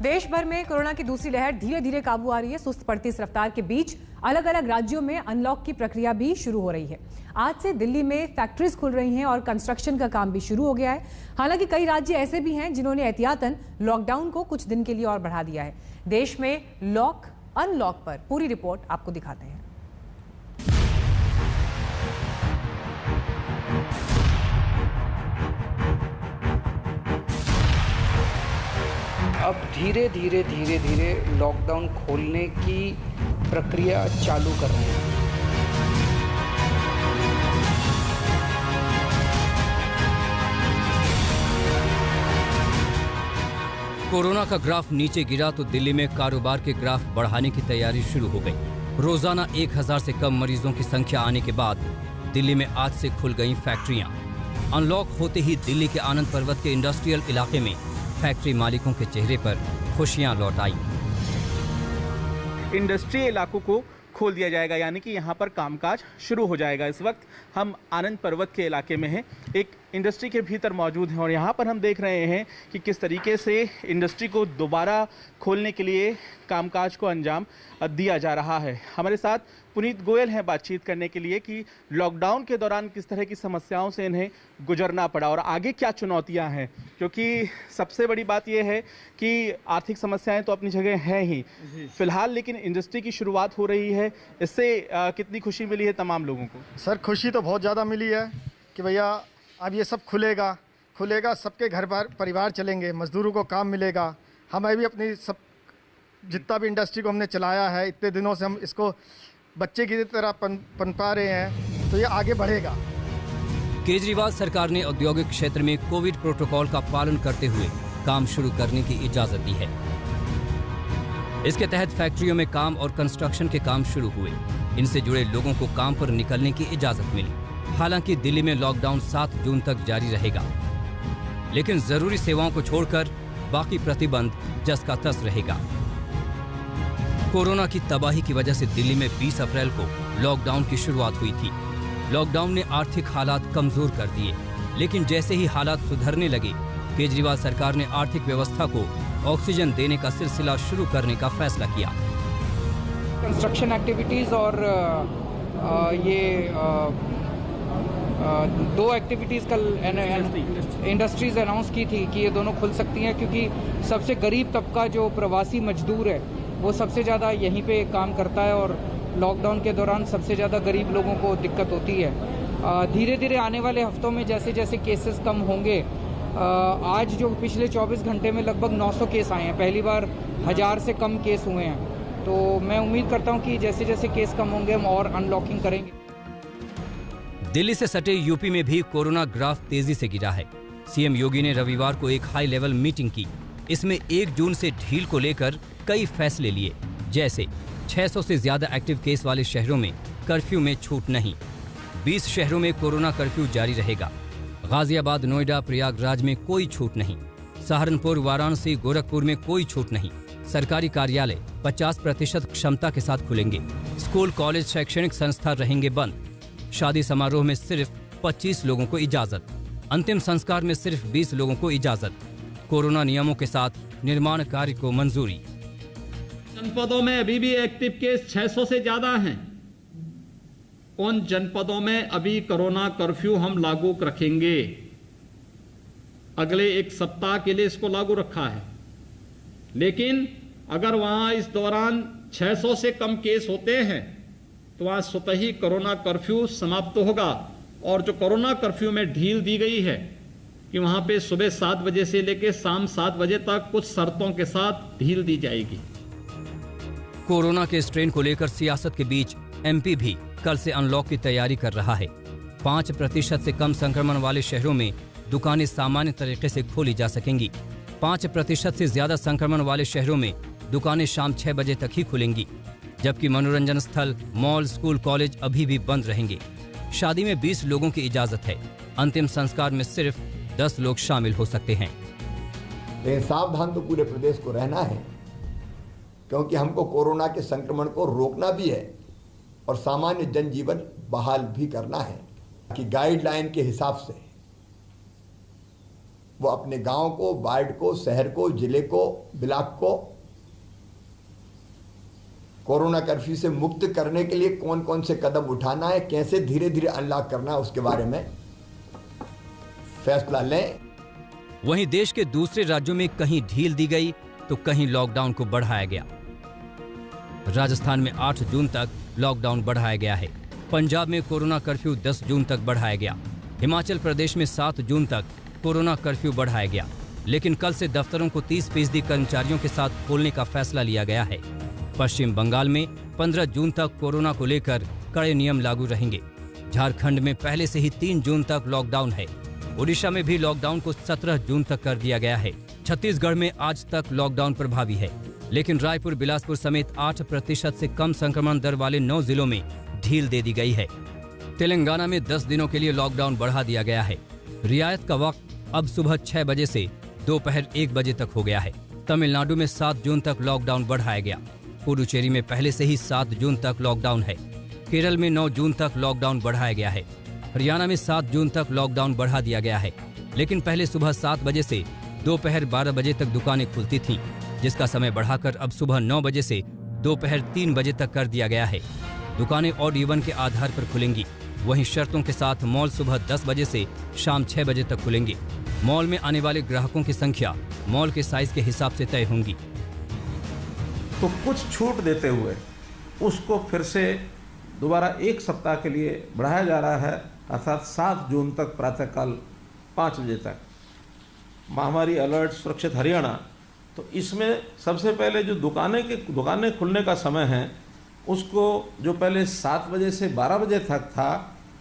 देश भर में कोरोना की दूसरी लहर धीरे धीरे काबू आ रही है। सुस्त पड़ती इस रफ्तार के बीच अलग अलग राज्यों में अनलॉक की प्रक्रिया भी शुरू हो रही है। आज से दिल्ली में फैक्ट्रीज खुल रही हैं और कंस्ट्रक्शन का काम भी शुरू हो गया है। हालांकि कई राज्य ऐसे भी हैं जिन्होंने एहतियातन लॉकडाउन को कुछ दिन के लिए और बढ़ा दिया है। देश में लॉक अनलॉक पर पूरी रिपोर्ट आपको दिखाते हैं। अब धीरे धीरे लॉकडाउन खोलने की प्रक्रिया चालू कर रहे हैं। कोरोना का ग्राफ नीचे गिरा तो दिल्ली में कारोबार के ग्राफ बढ़ाने की तैयारी शुरू हो गई। रोजाना 1000 से कम मरीजों की संख्या आने के बाद दिल्ली में आज से खुल गई फैक्ट्रियां। अनलॉक होते ही दिल्ली के आनंद पर्वत के इंडस्ट्रियल इलाके में फैक्ट्री मालिकों के चेहरे पर खुशियां लौट आई। इंडस्ट्री इलाकों को खोल दिया जाएगा, यानी कि यहाँ पर कामकाज शुरू हो जाएगा। इस वक्त हम आनंद पर्वत के इलाके में हैं, एक इंडस्ट्री के भीतर मौजूद हैं और यहाँ पर हम देख रहे हैं कि किस तरीके से इंडस्ट्री को दोबारा खोलने के लिए कामकाज को अंजाम दिया जा रहा है। हमारे साथ पुनीत गोयल हैं बातचीत करने के लिए कि लॉकडाउन के दौरान किस तरह की समस्याओं से इन्हें गुजरना पड़ा और आगे क्या चुनौतियां हैं, क्योंकि सबसे बड़ी बात यह है कि आर्थिक समस्याएं तो अपनी जगह हैं ही फिलहाल, लेकिन इंडस्ट्री की शुरुआत हो रही है। इससे कितनी खुशी मिली है तमाम लोगों को? सर, खुशी तो बहुत ज़्यादा मिली है कि भैया अब ये सब खुलेगा, सबके घर बार परिवार चलेंगे, मजदूरों को काम मिलेगा। हमें भी अपनी सब जितना भी इंडस्ट्री को हमने चलाया है इतने दिनों से, हम इसको बच्चे की तरह पनपा रहे हैं, तो ये आगे बढ़ेगा। केजरीवाल सरकार ने औद्योगिक क्षेत्र में कोविड प्रोटोकॉल का पालन करते हुए काम शुरू करने की इजाजत दी है। इसके तहत फैक्ट्रियों में काम और कंस्ट्रक्शन के काम शुरू हुए। इनसे जुड़े लोगों को काम पर निकलने की इजाजत मिली। हालांकि दिल्ली में लॉकडाउन 7 जून तक जारी रहेगा, लेकिन जरूरी सेवाओं को छोड़कर बाकी प्रतिबंध जस का तस रहेगा। कोरोना की तबाही की वजह से दिल्ली में 20 अप्रैल को लॉकडाउन की शुरुआत हुई थी। लॉकडाउन ने आर्थिक हालात कमजोर कर दिए, लेकिन जैसे ही हालात सुधरने लगे, केजरीवाल सरकार ने आर्थिक व्यवस्था को ऑक्सीजन देने का सिलसिला शुरू करने का फैसला किया। कंस्ट्रक्शन एक्टिविटीज़ और ये 2 एक्टिविटीज़ कल इंडस्ट्रीज़ अनाउंस की थी कि ये दोनों खुल सकती हैं, क्योंकि सबसे गरीब तबका जो प्रवासी मजदूर है वो सबसे ज़्यादा यहीं पे काम करता है और लॉकडाउन के दौरान सबसे ज़्यादा गरीब लोगों को दिक्कत होती है। धीरे धीरे आने वाले हफ्तों में जैसे जैसे केसेस कम होंगे, आज जो पिछले 24 घंटे में लगभग 900 केस आए हैं, पहली बार 1000 से कम केस हुए हैं। तो मैं उम्मीद करता हूं कि जैसे जैसे केस कम होंगे हम और अनलॉकिंग करेंगे। दिल्ली से सटे यूपी में भी कोरोना ग्राफ तेजी से गिरा है। सीएम योगी ने रविवार को एक हाई लेवल मीटिंग की। इसमें 1 जून से ढील को लेकर कई फैसले लिए, जैसे 600 से ज्यादा एक्टिव केस वाले शहरों में कर्फ्यू में छूट नहीं, 20 शहरों में कोरोना कर्फ्यू जारी रहेगा, गाजियाबाद, नोएडा, प्रयागराज में कोई छूट नहीं, सहारनपुर, वाराणसी, गोरखपुर में कोई छूट नहीं, सरकारी कार्यालय 50% क्षमता के साथ खुलेंगे, स्कूल, कॉलेज, शैक्षणिक संस्था रहेंगे बंद, शादी समारोह में सिर्फ 25 लोगों को इजाजत, अंतिम संस्कार में सिर्फ 20 लोगों को इजाजत, कोरोना नियमों के साथ निर्माण कार्य को मंजूरी। जनपदों में अभी भी एक्टिव केस 600 से ज्यादा हैं। उन जनपदों में अभी कोरोना कर्फ्यू हम लागू रखेंगे। अगले 1 सप्ताह के लिए इसको लागू रखा है, लेकिन अगर वहां इस दौरान 600 से कम केस होते हैं तो वहां स्वतः ही कोरोना कर्फ्यू समाप्त होगा। और जो कोरोना कर्फ्यू में ढील दी गई है कि वहां पे सुबह 7 बजे से लेकर शाम 7 बजे तक कुछ शर्तों के साथ ढील दी जाएगी। कोरोना के स्ट्रेन को लेकर सियासत के बीच एमपी भी कल से अनलॉक की तैयारी कर रहा है। 5% से कम संक्रमण वाले शहरों में दुकानें सामान्य तरीके से खोली जा सकेंगी। 5% से ज्यादा संक्रमण वाले शहरों में दुकानें शाम 6 बजे तक ही खुलेंगी, जबकि मनोरंजन स्थल, मॉल, स्कूल, कॉलेज अभी भी बंद रहेंगे। शादी में 20 लोगों की इजाजत है। अंतिम संस्कार में सिर्फ 10 लोग शामिल हो सकते हैं। लेकिन सावधान तो पूरे प्रदेश को रहना है, क्योंकि हमको कोरोना के संक्रमण को रोकना भी है और सामान्य जनजीवन बहाल भी करना है कि गाइडलाइन के हिसाब से वो अपने गांव को, वार्ड को, शहर को, जिले को, ब्लॉक को कोरोना कर्फ्यू से मुक्त करने के लिए कौन कौन से कदम उठाना है, कैसे धीरे धीरे अनलॉक करना है, उसके बारे में फैसला लें। वहीं देश के दूसरे राज्यों में कहीं ढील दी गई तो कहीं लॉकडाउन को बढ़ाया गया। राजस्थान में 8 जून तक लॉकडाउन बढ़ाया गया है। पंजाब में कोरोना कर्फ्यू 10 जून तक बढ़ाया गया। हिमाचल प्रदेश में 7 जून तक कोरोना कर्फ्यू बढ़ाया गया। लेकिन कल से दफ्तरों को 30% कर्मचारियों के साथ खोलने का फैसला लिया गया है। पश्चिम बंगाल में 15 जून तक कोरोना को लेकर कड़े नियम लागू रहेंगे। झारखंड में पहले से ही 3 जून तक लॉकडाउन है। ओडिशा में भी लॉकडाउन को 17 जून तक कर दिया गया है। छत्तीसगढ़ में आज तक लॉकडाउन प्रभावी है, लेकिन रायपुर, बिलासपुर समेत 8% से कम संक्रमण दर वाले 9 जिलों में ढील दे दी गई है। तेलंगाना में 10 दिनों के लिए लॉकडाउन बढ़ा दिया गया है। रियायत का वक्त अब सुबह 6 बजे से दोपहर 1 बजे तक हो गया है। तमिलनाडु में 7 जून तक लॉकडाउन बढ़ाया गया। पुडुचेरी में पहले से ही 7 जून तक लॉकडाउन है। केरल में 9 जून तक लॉकडाउन बढ़ाया गया है। हरियाणा में 7 जून तक लॉकडाउन बढ़ा दिया गया है, लेकिन पहले सुबह 7 बजे से दोपहर 12 बजे तक दुकानें खुलती थीं, जिसका समय बढ़ाकर अब सुबह 9 बजे से दोपहर 3 बजे तक कर दिया गया है। दुकानें ऑड इवन के आधार पर खुलेंगी। वहीं शर्तों के साथ मॉल सुबह 10 बजे से शाम 6 बजे तक खुलेंगे। मॉल में आने वाले ग्राहकों की संख्या मॉल के साइज के हिसाब से तय होंगी। तो कुछ छूट देते हुए उसको फिर से दोबारा 1 सप्ताह के लिए बढ़ाया जा रहा है, अर्थात 7 जून तक प्रातःकाल 5 बजे तक। महामारी अलर्ट सुरक्षित हरियाणा, तो इसमें सबसे पहले जो दुकानें खुलने का समय है उसको जो पहले 7 बजे से 12 बजे तक था,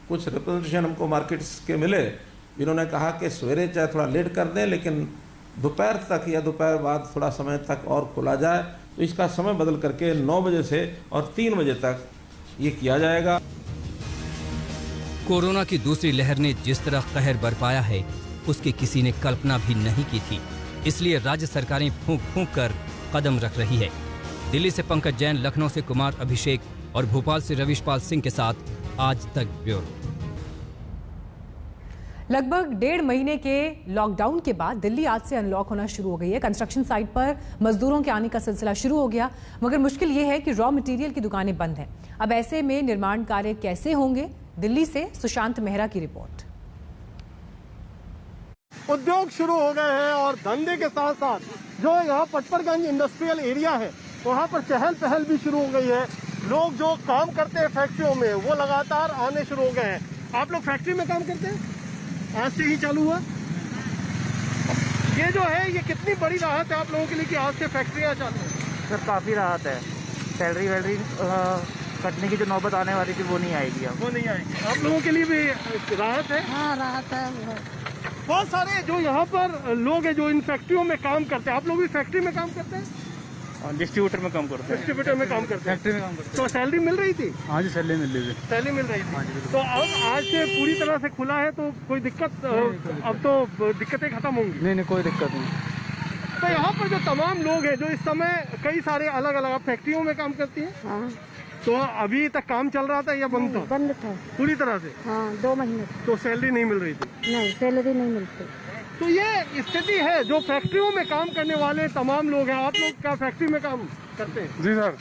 कुछ रिप्रेजेंटेशन हमको मार्केट्स के मिले, इन्होंने कहा कि सवेरे चाहे थोड़ा लेट कर दें लेकिन दोपहर तक या दोपहर बाद थोड़ा समय तक और खोला जाए। तो इसका समय बदल करके 9 बजे से और 3 बजे तक ये किया जाएगा। कोरोना की दूसरी लहर ने जिस तरह कहर बरपाया है उसकी किसी ने कल्पना भी नहीं की थी। इसलिए राज्य सरकारें फूंक फूंक कर कदम रख रही है। दिल्ली से पंकज जैन, लखनऊ से कुमार अभिषेक और भोपाल से रविशपाल सिंह के साथ आज तक ब्यूरो। लगभग 1.5 महीने के लॉकडाउन के बाद दिल्ली आज से अनलॉक होना शुरू हो गई है। कंस्ट्रक्शन साइट पर मजदूरों के आने का सिलसिला शुरू हो गया, मगर मुश्किल ये है कि रॉ मटेरियल की दुकानें बंद हैं। अब ऐसे में निर्माण कार्य कैसे होंगे? दिल्ली से सुशांत मेहरा की रिपोर्ट। उद्योग शुरू हो गए हैं और धंधे के साथ साथ जो यहाँ पटपरगंज इंडस्ट्रियल एरिया है वहाँ पर चहल पहल भी शुरू हो गई है। लोग जो काम करते हैं फैक्ट्रियों में वो लगातार आने शुरू हो गए हैं। आप लोग फैक्ट्री में काम करते हैं? आज से ही चालू हुआ। ये जो है ये कितनी बड़ी राहत है आप लोगों के लिए कि आज से फैक्ट्रियाँ चालू हैं? सर काफ़ी राहत है। सैलरी वैलरी कटने की जो नौबत आने वाली थी वो नहीं आएगी अब। वो नहीं आएगी। आप लोगों के लिए भी राहत है? हाँ राहत है। बहुत सारे जो यहाँ पर लोग हैं जो इन फैक्ट्रियों में काम करते हैं, आप लोग भी फैक्ट्री में काम करते हैं? डिस्ट्रीब्यूटर में काम करते हैं। डिस्ट्रीब्यूटर में काम करते हैं, फैक्ट्री में काम करते हैं। तो सैलरी मिल रही थी? हाँ जी सैलरी मिल रही थी। सैलरी मिल रही थी। तो अब आज से पूरी तरह से खुला है तो कोई दिक्कत? अब तो दिक्कतें खत्म होंगी? नहीं कोई दिक्कत नहीं। तो यहाँ पर जो तमाम लोग हैं जो इस समय कई सारे अलग अलग फैक्ट्रियों में काम करती हैं, हाँ। तो अभी तक काम चल रहा था या बंद था? बंद था पूरी तरह से। हाँ 2 महीने। तो सैलरी नहीं मिल रही थी? नहीं सैलरी नहीं मिलती। तो ये स्थिति है जो फैक्ट्रियों में काम करने वाले तमाम लोग हैं। आप लोग क्या फैक्ट्री में काम करते हैं? जी सर।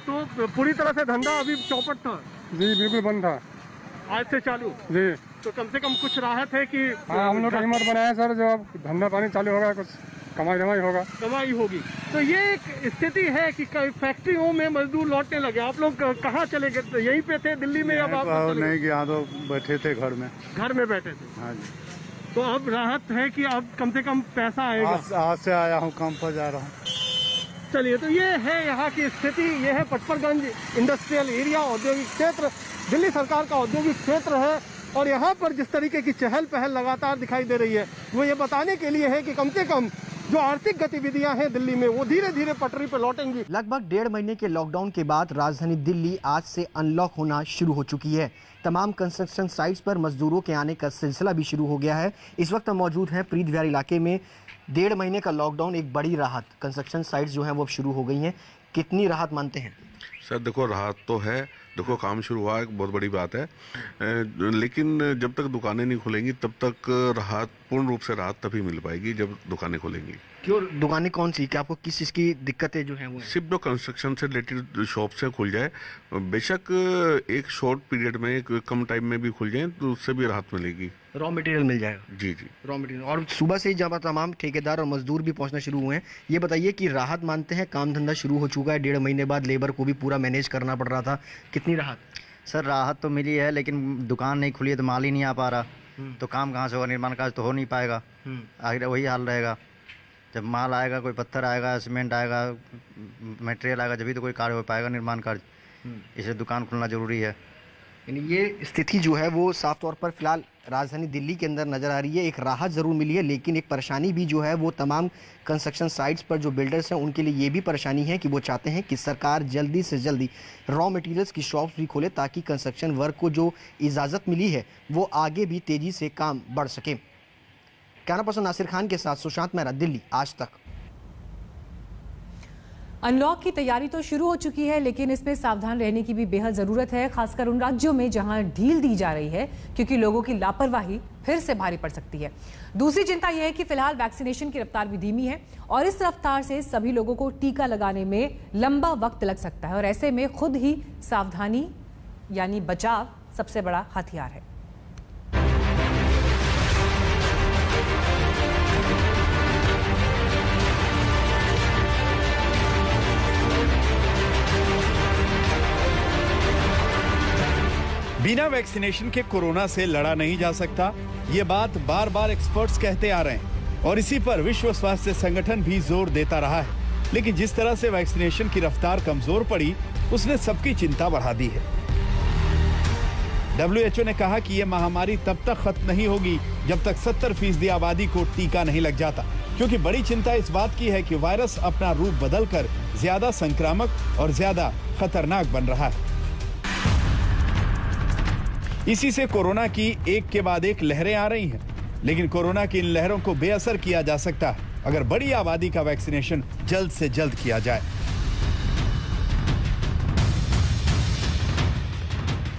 तो पूरी तरह से धंधा अभी चौपट था? जी बिल्कुल बंद था। आज से चालू? जी। तो कम से कम कुछ राहत है कि? हाँ हम लोग का हिम्मत बनाया सर, जो अब धंधा पानी चालू होगा कुछ कमाई होगा। कमाई होगी। तो ये एक स्थिति है कि फैक्ट्रियों में मजदूर लौटने लगे। आप लोग कहाँ चले गए? यहीं पे थे दिल्ली में? अब आप नहीं कि यहाँ तो बैठे थे घर में। घर में बैठे थे? हाँ जी। तो अब राहत है कि अब कम से कम पैसा आएगा? आज से आया हूँ, काम पर जा रहा हूँ। चलिए, तो ये है यहाँ की स्थिति। ये है पटपरगंज इंडस्ट्रियल एरिया, औद्योगिक क्षेत्र, दिल्ली सरकार का औद्योगिक क्षेत्र है। और यहाँ पर जिस तरीके की चहल पहल लगातार दिखाई दे रही है वो ये बताने के लिए है कि कम से कम जो आर्थिक गतिविधियां हैं दिल्ली में वो धीरे धीरे पटरी पर लौटेंगी। लगभग 1.5 महीने के लॉकडाउन के बाद राजधानी दिल्ली आज से अनलॉक होना शुरू हो चुकी है। तमाम कंस्ट्रक्शन साइट्स पर मजदूरों के आने का सिलसिला भी शुरू हो गया है। इस वक्त हम मौजूद हैं प्रीत विहार इलाके में। 1.5 महीने का लॉकडाउन एक बड़ी राहत, कंस्ट्रक्शन साइट्स जो हैं वो अब शुरू हो गई हैं। कितनी राहत मानते हैं? सर देखो राहत तो है, देखो काम शुरू हुआ एक बहुत बड़ी बात है, लेकिन जब तक दुकानें नहीं खुलेंगी तब तक राहत, पूर्ण रूप से राहत तभी मिल पाएगी जब दुकानें खुलेंगी। क्यों? दुकानें कौन सी, क्या आपको किस चीज़ की दिक्कतें जो हैं वो? सिर्फ जो कंस्ट्रक्शन से रिलेटेड शॉप से खुल जाए, बेशक एक शॉर्ट पीरियड में, एक कम टाइम में भी खुल जाए तो उससे भी राहत मिलेगी। रॉ मटेरियल मिल जाएगा? जी जी, रॉ मटेरियल। और सुबह से ही जब तमाम ठेकेदार और मजदूर भी पहुंचना शुरू हुए हैं, ये बताइए कि राहत मानते हैं? काम धंधा शुरू हो चुका है, 1.5 महीने बाद लेबर को भी पूरा मैनेज करना पड़ रहा था, कितनी राहत? सर राहत तो मिली है, लेकिन दुकान नहीं खुली है तो माल ही नहीं आ पा रहा, तो काम कहाँ से होगा? निर्माण कार्य तो हो नहीं पाएगा, आगे वही हाल रहेगा। जब माल आएगा, कोई पत्थर आएगा, सीमेंट आएगा, मटेरियल आएगा, जब भी तो कोई कार्य हो पाएगा, निर्माण कार्य। इसलिए दुकान खुलना जरूरी है। यानी ये स्थिति जो है वो साफ तौर पर फिलहाल राजधानी दिल्ली के अंदर नज़र आ रही है। एक राहत ज़रूर मिली है, लेकिन एक परेशानी भी जो है वो तमाम कंस्ट्रक्शन साइट्स पर जो बिल्डर्स हैं उनके लिए ये भी परेशानी है कि वो चाहते हैं कि सरकार जल्दी से जल्दी रॉ मटेरियल्स की शॉप्स भी खोले, ताकि कंस्ट्रक्शन वर्क को जो इजाज़त मिली है वो आगे भी तेज़ी से काम बढ़ सके। कैमरा पर्सन नासिर खान के साथ सुशांत मेहरा, दिल्ली आज तक। अनलॉक की तैयारी तो शुरू हो चुकी है, लेकिन इसमें सावधान रहने की भी बेहद ज़रूरत है, खासकर उन राज्यों में जहां ढील दी जा रही है, क्योंकि लोगों की लापरवाही फिर से भारी पड़ सकती है। दूसरी चिंता यह है कि फिलहाल वैक्सीनेशन की रफ्तार भी धीमी है और इस रफ्तार से सभी लोगों को टीका लगाने में लंबा वक्त लग सकता है, और ऐसे में खुद ही सावधानी यानी बचाव सबसे बड़ा हथियार है। बिना वैक्सीनेशन के कोरोना से लड़ा नहीं जा सकता, ये बात बार बार एक्सपर्ट्स कहते आ रहे हैं और इसी पर विश्व स्वास्थ्य संगठन भी जोर देता रहा है। लेकिन जिस तरह से वैक्सीनेशन की रफ्तार कमजोर पड़ी, उसने सबकी चिंता बढ़ा दी है। WHO ने कहा कि यह महामारी तब तक खत्म नहीं होगी जब तक 70% आबादी को टीका नहीं लग जाता, क्योंकि बड़ी चिंता इस बात की है कि वायरस अपना रूप बदलकर ज्यादा संक्रामक और ज्यादा खतरनाक बन रहा है। इसी से कोरोना की एक के बाद एक लहरें आ रही हैं, लेकिन कोरोना की इन लहरों को बेअसर किया जा सकता है अगर बड़ी आबादी का वैक्सीनेशन जल्द से जल्द किया जाए।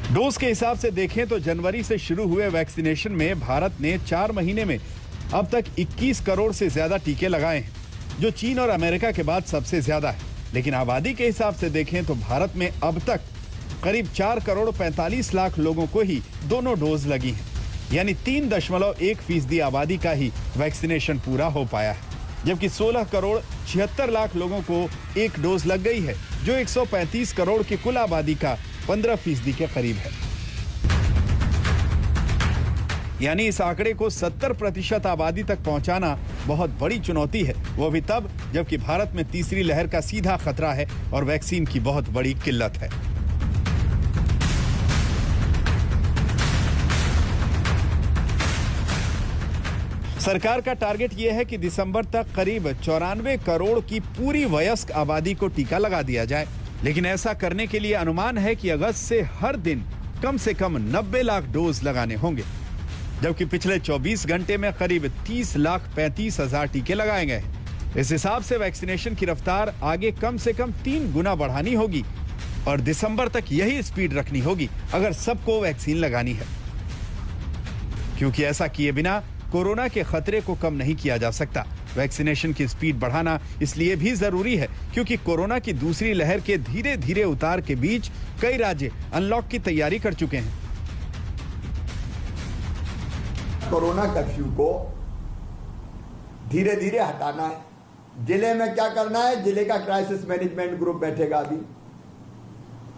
डोज के हिसाब से देखें तो जनवरी से शुरू हुए वैक्सीनेशन में भारत ने 4 महीने में अब तक 21 करोड़ से ज्यादा टीके लगाए हैं, जो चीन और अमेरिका के बाद सबसे ज्यादा है। लेकिन आबादी के हिसाब से देखें तो भारत में अब तक करीब 4 करोड़ 45 लाख लोगों को ही दोनों डोज लगी हैं, यानी 3.1% आबादी का ही वैक्सीनेशन पूरा हो पाया है, जबकि 16 करोड़ 76 लाख लोगों को एक डोज लग गई है, जो 135 करोड़ की कुल आबादी का 15% के करीब है। यानी इस आंकड़े को 70% आबादी तक पहुंचाना बहुत बड़ी चुनौती है, वो भी तब जबकि भारत में तीसरी लहर का सीधा खतरा है और वैक्सीन की बहुत बड़ी किल्लत है। सरकार का टारगेट यह है कि दिसंबर तक करीब 94 करोड़ की पूरी वयस्क आबादी को टीका लगा दिया जाए, लेकिन ऐसा करने के लिए अनुमान है कि अगस्त से हर दिन कम से कम 90 लाख डोज लगाने होंगे, जबकि पिछले 24 घंटे में करीब 30,35,000 टीके लगाए गए। इस हिसाब से वैक्सीनेशन की रफ्तार आगे कम से कम 3 गुना बढ़ानी होगी और दिसंबर तक यही स्पीड रखनी होगी अगर सबको वैक्सीन लगानी है, क्योंकि ऐसा किए बिना कोरोना के खतरे को कम नहीं किया जा सकता। वैक्सीनेशन की स्पीड बढ़ाना इसलिए भी जरूरी है क्योंकि कोरोना की दूसरी लहर के धीरे धीरे उतार के बीच कई राज्य अनलॉक की तैयारी कर चुके हैं। कोरोना कर्फ्यू को धीरे धीरे हटाना है। जिले में क्या करना है, जिले का क्राइसिस मैनेजमेंट ग्रुप बैठेगा। अभी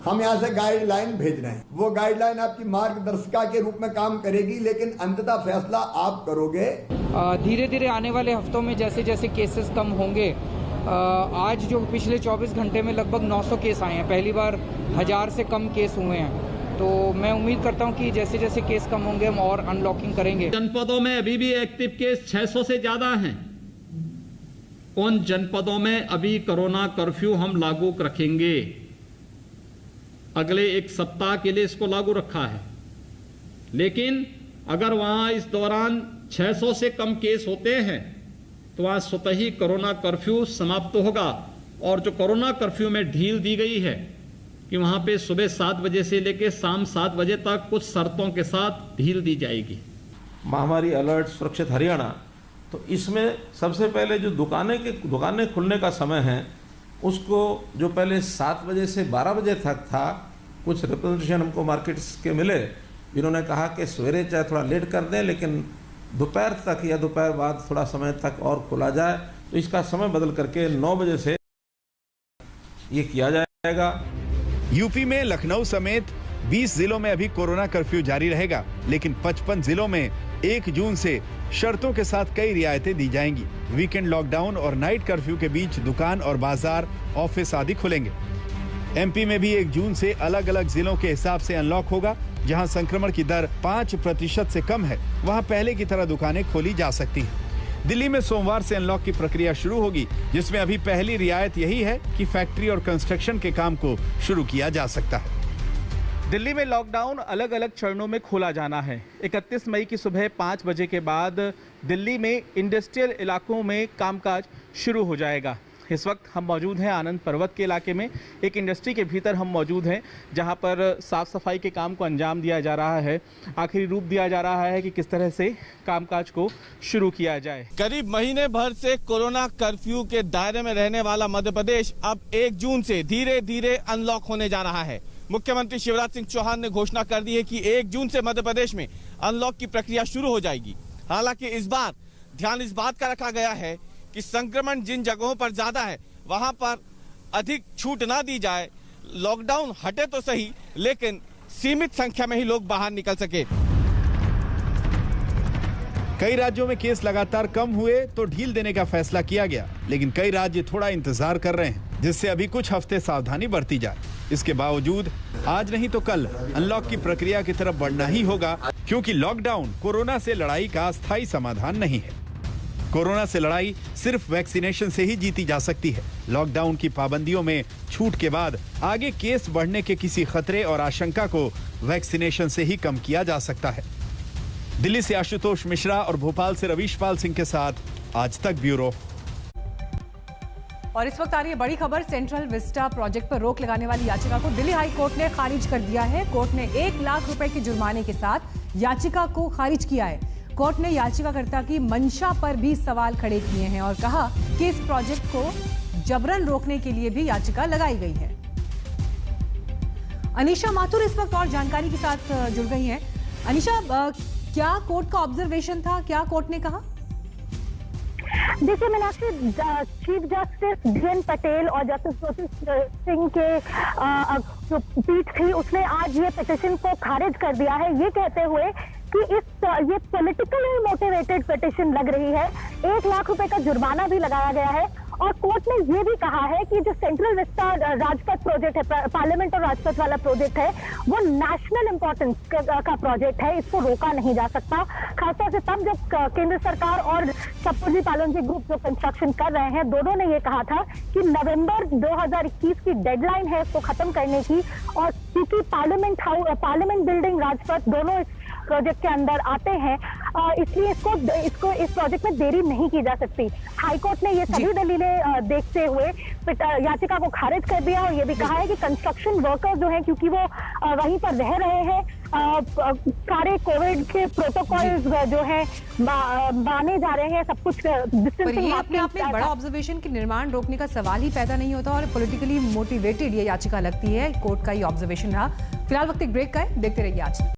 हम यहाँ से गाइडलाइन भेज रहे हैं, वो गाइडलाइन आपकी मार्गदर्शिका के रूप में काम करेगी, लेकिन अंततः फैसला आप करोगे। धीरे धीरे आने वाले हफ्तों में जैसे जैसे केसेस कम होंगे, आज जो पिछले 24 घंटे में लगभग 900 केस आए हैं, पहली बार 1000 से कम केस हुए हैं, तो मैं उम्मीद करता हूं कि जैसे जैसे केस कम होंगे हम और अनलॉकिंग करेंगे। जनपदों में अभी भी एक्टिव केस 600 से ज्यादा हैं। उन जनपदों में अभी कोरोना कर्फ्यू हम लागू रखेंगे, अगले 1 सप्ताह के लिए इसको लागू रखा है, लेकिन अगर वहां इस दौरान 600 से कम केस होते हैं तो वहां स्वतः ही कोरोना कर्फ्यू समाप्त होगा और जो कोरोना कर्फ्यू में ढील दी गई है कि वहां पे सुबह 7 बजे से लेकर शाम 7 बजे तक कुछ शर्तों के साथ ढील दी जाएगी। महामारी अलर्ट सुरक्षित हरियाणा, तो इसमें सबसे पहले जो दुकानें खुलने का समय है उसको जो पहले 7 बजे से 12 बजे तक था, कुछ रिप्रेजेंटेशन हमको मार्केट्स के मिले जिन्होंने कहा कि सवेरे चाहे थोड़ा लेट कर दें लेकिन दोपहर तक या दोपहर बाद थोड़ा समय तक और खोला जाए, तो इसका समय बदल करके 9 बजे से ये किया जाएगा। यूपी में लखनऊ समेत 20 जिलों में अभी कोरोना कर्फ्यू जारी रहेगा, लेकिन 55 जिलों में 1 जून से शर्तों के साथ कई रियायतें दी जाएंगी। वीकेंड लॉकडाउन और नाइट कर्फ्यू के बीच दुकान और बाजार, ऑफिस आदि खुलेंगे। एमपी में भी 1 जून से अलग अलग जिलों के हिसाब से अनलॉक होगा। जहां संक्रमण की दर 5% से कम है, वहां पहले की तरह दुकानें खोली जा सकती हैं। दिल्ली में सोमवार से अनलॉक की प्रक्रिया शुरू होगी, जिसमें अभी पहली रियायत यही है कि फैक्ट्री और कंस्ट्रक्शन के काम को शुरू किया जा सकता है। दिल्ली में लॉकडाउन अलग अलग चरणों में खोला जाना है। 31 मई की सुबह 5 बजे के बाद दिल्ली में इंडस्ट्रियल इलाकों में कामकाज शुरू हो जाएगा। इस वक्त हम मौजूद हैं आनंद पर्वत के इलाके में, एक इंडस्ट्री के भीतर हम मौजूद हैं जहां पर साफ सफाई के काम को अंजाम दिया जा रहा है। आखिरी रूप दिया जा रहा है कि किस तरह से कामकाज को शुरू किया जाए। करीब महीने भर से कोरोना कर्फ्यू के दायरे में रहने वाला मध्य प्रदेश अब 1 जून से धीरे धीरे अनलॉक होने जा रहा है। मुख्यमंत्री शिवराज सिंह चौहान ने घोषणा कर दी है कि 1 जून से मध्य प्रदेश में अनलॉक की प्रक्रिया शुरू हो जाएगी। हालांकि इस बार ध्यान इस बात का रखा गया है कि संक्रमण जिन जगहों पर ज्यादा है वहां पर अधिक छूट ना दी जाए। लॉकडाउन हटे तो सही, लेकिन सीमित संख्या में ही लोग बाहर निकल सके। कई राज्यों में केस लगातार कम हुए तो ढील देने का फैसला किया गया, लेकिन कई राज्य थोड़ा इंतजार कर रहे हैं, जिससे अभी कुछ हफ्ते सावधानी बरती जाए। इसके बावजूद आज नहीं तो कल अनलॉक की प्रक्रिया की तरफ बढ़ना ही होगा, क्योंकि लॉकडाउन कोरोना से लड़ाई का अस्थायी समाधान नहीं है। कोरोना से लड़ाई सिर्फ वैक्सीनेशन से ही जीती जा सकती है। लॉकडाउन की पाबंदियों में छूट के बाद आगे केस बढ़ने के किसी खतरे और आशंका को वैक्सीनेशन से ही कम किया जा सकता है। दिल्ली से आशुतोष मिश्रा और भोपाल से रवीश पाल सिंह के साथ आज तक ब्यूरो। और इस वक्त आ रही है बड़ी खबर, सेंट्रल विस्टा प्रोजेक्ट पर रोक लगाने वाली याचिका को दिल्ली हाई कोर्ट ने खारिज कर दिया है। कोर्ट ने 1 लाख रुपए के जुर्माने के साथ याचिका को खारिज किया है। कोर्ट ने याचिकाकर्ता की मंशा पर भी सवाल खड़े किए हैं और कहा कि इस प्रोजेक्ट को जबरन रोकने के लिए भी याचिका लगाई गई है। अनीशा माथुर इस वक्त और जानकारी के साथ जुड़ गई हैं। अनीशा, क्या कोर्ट का ऑब्जर्वेशन था, क्या कोर्ट ने कहा? देखिए Meenakshi, chief justice DN Patel और जस्टिस ज्योति सिंह के जो पीठ थी उसने आज ये पिटीशन को खारिज कर दिया है, ये कहते हुए कि ये पॉलिटिकली मोटिवेटेड पिटीशन लग रही है। 1 लाख रुपए का जुर्माना भी लगाया गया है और कोर्ट ने ये भी कहा है कि जो सेंट्रल विस्टा राजपथ प्रोजेक्ट है, पार्लियामेंट और राजपथ वाला प्रोजेक्ट है, वो नेशनल इंपॉर्टेंस का प्रोजेक्ट है, इसको रोका नहीं जा सकता। खासतौर से तब जब केंद्र सरकार और सप्तर्षि पालनजी ग्रुप जो कंस्ट्रक्शन कर रहे हैं, दोनों ने ये कहा था कि नवंबर 2021 की डेडलाइन है इसको खत्म करने की, और क्योंकि पार्लियामेंट बिल्डिंग, राजपथ दोनों प्रोजेक्ट के अंदर आते हैं, इसलिए इसको इस प्रोजेक्ट में देरी नहीं की जा सकती। हाईकोर्ट ने ये सभी दलीलें देखते हुए याचिका को खारिज कर दिया और ये भी कहा है कि कंस्ट्रक्शन वर्कर्स जो हैं, क्योंकि वो वहीं पर रह रहे हैं, सारे कोविड के प्रोटोकॉल्स जो हैं माने जा रहे हैं, सब कुछ डिस्टेंसिंग। ये अपने आप में एक बड़ा ऑब्जर्वेशन कि निर्माण रोकने का सवाल ही पैदा नहीं होता और पॉलिटिकली मोटिवेटेड ये याचिका लगती है। कोर्ट का ये ऑब्जर्वेशन रहा। फिलहाल वक्त एक ब्रेक का है, देखते रहिए आज।